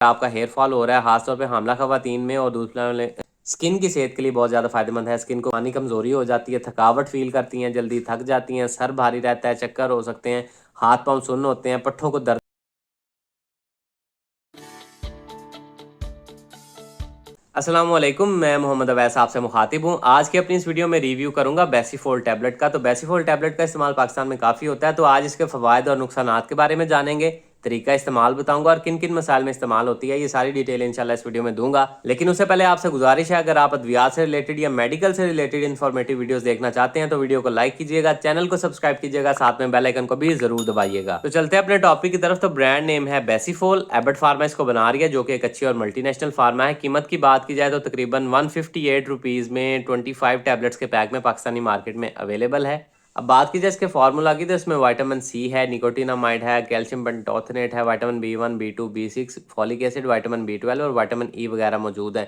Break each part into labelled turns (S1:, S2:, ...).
S1: आपका hair fall हो रहा है, खासतौर पे हामला खवातीन में और दूध पिलाने वाले स्किन की सेहत के लिए बहुत ज़्यादा फायदेमंद है। स्किन को पानी कमज़ोरी हो जाती है, थकावट फील करती हैं, जल्दी थक जाती हैं, सर भारी रहता है, चक्कर हो सकते हैं, हाथ पांव सुन्न होते हैं, पट्ठों को दर्द। अस्सलाम वालेकुम, मैं मोहम्मद अवैस आपसे मुखातिब हूँ। आज की अपनी इस वीडियो में रिव्यू करूंगा बेसीफोल टैबलेट का। तो बेसीफोल टैबलेट का इस्तेमाल पाकिस्तान में काफ़ी होता है, तो आज इसके फ़वाइद और नुकसानात के बारे में जानेंगे, तरीका इस्तेमाल बताऊंगा और किन किन मसाइल में इस्तेमाल होती है, ये सारी डिटेल इंशाल्लाह इस वीडियो में दूंगा। लेकिन उससे पहले आपसे गुजारिश है, अगर आप अद्वियात से रिलेटेड या मेडिकल से रिलेटेड इन्फॉर्मेटिव वीडियोस देखना चाहते हैं तो वीडियो को लाइक कीजिएगा, चैनल को सब्सक्राइब कीजिएगा, साथ में बेल आइकन को भी जरूर दबाइएगा। तो चलते हैं अपने टॉपिक की तरफ। तो ब्रांड नेम है बेसीफोल, एबट फार्मा इसको बना रही है, जो कि एक अच्छी और मल्टीनेशनल फार्मा है। कीमत की बात की जाए तो तकरीबन 158 रुपीज़ में 25 टैबलेट्स के पैक में पाकिस्तानी मार्केट में अवेलेबल है। अब बात की जाए इसके फार्मूला की, तो इसमें विटामिन सी है, निकोटिनामाइड है, कैल्शियम पेंटोथेनेट है, vitamin B1, B2, B6, folic acid, vitamin B12 और विटामिन ई वगैरह मौजूद है।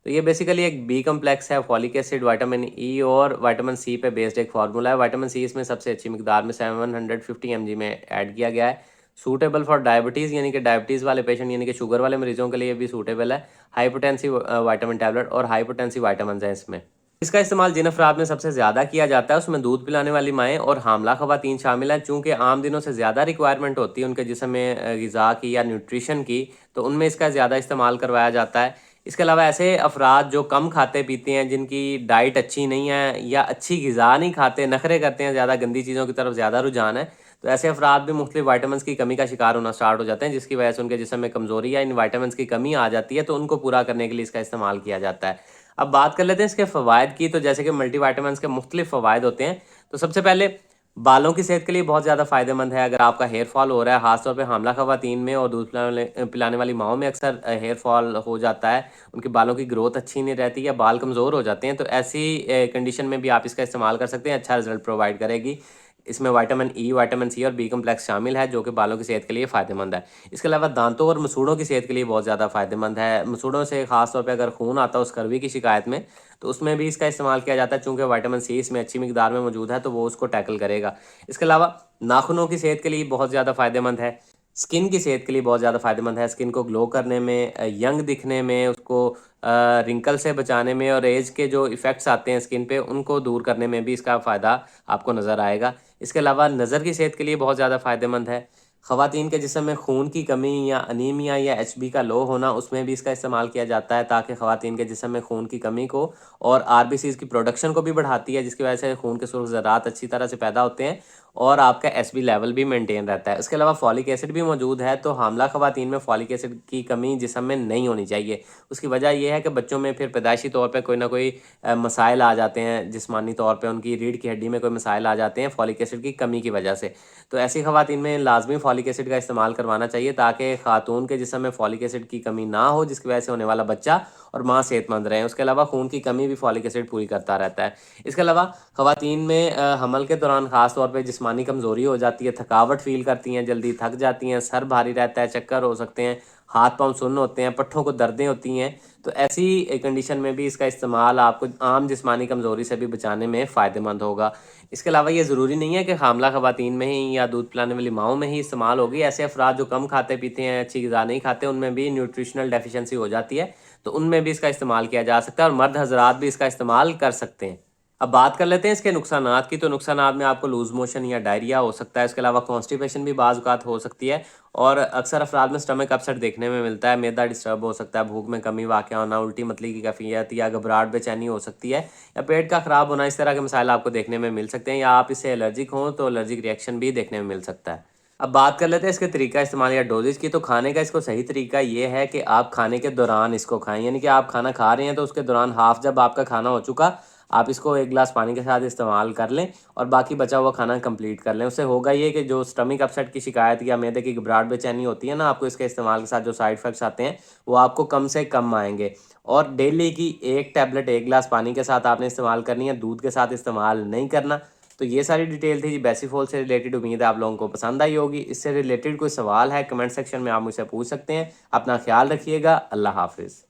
S1: तो ये बेसिकली एक बी कम्प्लेक्स है, फॉलिक एसिड, विटामिन ई और विटामिन सी पे बेस्ड एक फार्मूला है। विटामिन सी इसमें सबसे अच्छी मिकदार में 750 mg में ऐड किया गया है। सूटेबल फॉर डायबिटीज़, यानी कि डायबिटीज़ वाले पेशेंट यानी कि शुगर वाले मरीजों के लिए भी सूटेबल है। हाइपोटेंसिव विटामिन टैबलेट और हाइपोटेंसिव विटामिन है इसमें। इसका इस्तेमाल जिन अफराद में सबसे ज़्यादा किया जाता है उसमें दूध पिलाने वाली माएँ और हामला खवातीन शामिल हैं। चूँकि आम दिनों से ज़्यादा रिक्वायरमेंट होती है उनके जिस्म में ग़िज़ा की या न्यूट्रिशन की, तो उनमें इसका ज़्यादा इस्तेमाल करवाया जाता है। इसके अलावा ऐसे अफराद जो कम खाते पीते हैं, जिनकी डाइट अच्छी नहीं है या अच्छी ग़िज़ा नहीं खाते, नखरे करते हैं, ज़्यादा गंदी चीज़ों की तरफ ज़्यादा रुझान है, तो ऐसे अफराद भी मुख्तलिफ वाइटामिन की कमी का शिकार होना स्टार्ट हो जाते हैं, जिसकी वजह से उनके जिस्म में कमज़ोरी या इन वाइटामिन की कमी आ जाती है। तो उनको पूरा करने के लिए इसका इस्तेमाल किया जाता है। अब बात कर लेते हैं इसके फ़वाइद की। तो जैसे कि मल्टीविटामिन्स के मुख्तलिफ फ़वाइद होते हैं। तो सबसे पहले बालों की सेहत के लिए बहुत ज़्यादा फ़ायदेमंद है। अगर आपका हेयर फॉल हो रहा है, ख़ासतौर पे हामला खवातीन में और दूध पिलाने वाली माओं में अक्सर हेयर फॉल हो जाता है, उनके बालों की ग्रोथ अच्छी नहीं रहती या बाल कमज़ोर हो जाते हैं, तो ऐसी कंडीशन में भी आप इसका इस्तेमाल कर सकते हैं, अच्छा रिजल्ट प्रोवाइड करेगी। इसमें विटामिन ई, विटामिन सी और बी कम्प्लेक्स शामिल है, जो कि बालों की सेहत के लिए फ़ायदेमंद है। इसके अलावा दांतों और मसूड़ों की सेहत के लिए बहुत ज़्यादा फ़ायदेमंद है। मसूड़ों से ख़ास तौर पे अगर खून आता है स्कर्वी की शिकायत में, तो उसमें भी इसका इस्तेमाल किया जाता है। चूँकि विटामिन सी इसमें अच्छी मिकदार में मौजूद है, तो वो उसको टैकल करेगा। इसके अलावा नाखूनों की सेहत के लिए बहुत ज़्यादा फ़ायदेमंद है। स्किन की सेहत के लिए बहुत ज़्यादा फ़ायदेमंद है। स्किन को ग्लो करने में, यंग दिखने में, उसको रिंकल से बचाने में और एज के जो इफ़ेक्ट्स आते हैं स्किन पे, उनको दूर करने में भी इसका फ़ायदा आपको नज़र आएगा। इसके अलावा नज़र की सेहत के लिए बहुत ज़्यादा फ़ायदेमंद है। ख़वातीन के जिस्म में खून की कमी या अनीमिया या एचबी का लो होना, उसमें भी इसका इस्तेमाल किया जाता है, ताकि ख़वातीन के जिस्म में खून की कमी को और आरबीसीज़ की प्रोडक्शन को भी बढ़ाती है, जिसकी वजह से खून के सुर्ख ज़रात अच्छी तरह से पैदा होते हैं और आपका एसबी लेवल भी मेंटेन रहता है। इसके अलावा फॉलिक एसिड भी मौजूद है, तो हामला ख़वातीन में फॉलिक एसिड की कमी जिस्म में नहीं होनी चाहिए। उसकी वजह यह है कि बच्चों में फिर पैदाइशी तौर पे कोई ना कोई मसाइल आ जाते हैं, जिस्मानी तौर पे उनकी रीढ़ की हड्डी में कोई मसाइल आ जाते हैं फॉलिक एसिड की कमी की वजह से। तो ऐसी ख़वातीन में लाजमी फॉलिक एसिड का इस्तेमाल करवाना चाहिए, ताकि खातून के जिस्म में फॉलिक एसिड की कमी ना हो, जिसकी वजह से होने वाला बच्चा और माँ सेहतमंद रहें। उसके अलावा खून की कमी भी फॉलिक एसिड पूरी करता रहता है। इसके अलावा ख़वातीन में हमल के दौरान ख़ास तौर पे जिस्मानी कमज़ोरी हो जाती है, थकावट फ़ील करती हैं, जल्दी थक जाती हैं, सर भारी रहता है, चक्कर हो सकते हैं, हाथ पांव सुन्न होते हैं, पट्ठों को दर्दें होती हैं। तो ऐसी कंडीशन में भी इसका इस्तेमाल आपको आम जिस्मानी कमज़ोरी से भी बचाने में फ़ायदेमंद होगा। इसके अलावा ये ज़रूरी नहीं है कि हामला ख़वातीन में ही या दूध पिलाने वाली माओं में ही इस्तेमाल होगी। ऐसे अफराद जो कम खाते पीते हैं, अच्छी ग़िज़ा नहीं खाते, उनमें भी न्यूट्रिशनल डेफिशिएंसी हो जाती है, तो उनमें भी इसका इस्तेमाल किया जा सकता है और मर्द हज़रात भी इसका इस्तेमाल कर सकते हैं। अब बात कर लेते हैं इसके नुकसानात की। तो नुकसानात में आपको लूज़ मोशन या डायरिया हो सकता है। इसके अलावा कॉन्स्टिपेशन भी बाज़ औक़ात हो सकती है और अक्सर अफराद में स्टमक अपसेट देखने में मिलता है। मैदा डिस्टर्ब हो सकता है, भूख में कमी वाक़या होना, उल्टी मतली की कैफियत या घबराहट बेचैनी हो सकती है या पेट का ख़राब होना, इस तरह के मसाइल आपको देखने में मिल सकते हैं। या आप इससे एलर्जिक हों तो एलर्जिक रिएक्शन भी देखने में मिल सकता है। अब बात कर लेते हैं इसके तरीका इस्तेमाल या डोजेज की। तो खाने का इसको सही तरीका ये है कि आप खाने के दौरान इसको खाएं, यानी कि आप खाना खा रहे हैं तो उसके दौरान हाफ जब आपका खाना हो चुका, आप इसको एक गिलास पानी के साथ इस्तेमाल कर लें और बाकी बचा हुआ खाना कंप्लीट कर लें। उससे होगा ये कि जो स्टमक अपसेट की शिकायत या मैदे की घबराहट बेचैनी होती है ना, आपको इसके इस्तेमाल के साथ जो साइड इफ़ेक्ट्स आते हैं वो आपको कम से कम आएंगे। और डेली की एक टैबलेट एक गिलास पानी के साथ आपने इस्तेमाल करनी है, दूध के साथ इस्तेमाल नहीं करना। तो ये सारी डिटेल थी जी बेसीफोल से रिलेटेड। उम्मीद है आप लोगों को पसंद आई होगी। इससे रिलेटेड कोई सवाल है कमेंट सेक्शन में आप मुझसे पूछ सकते हैं। अपना ख्याल रखिएगा। अल्लाह हाफिज़।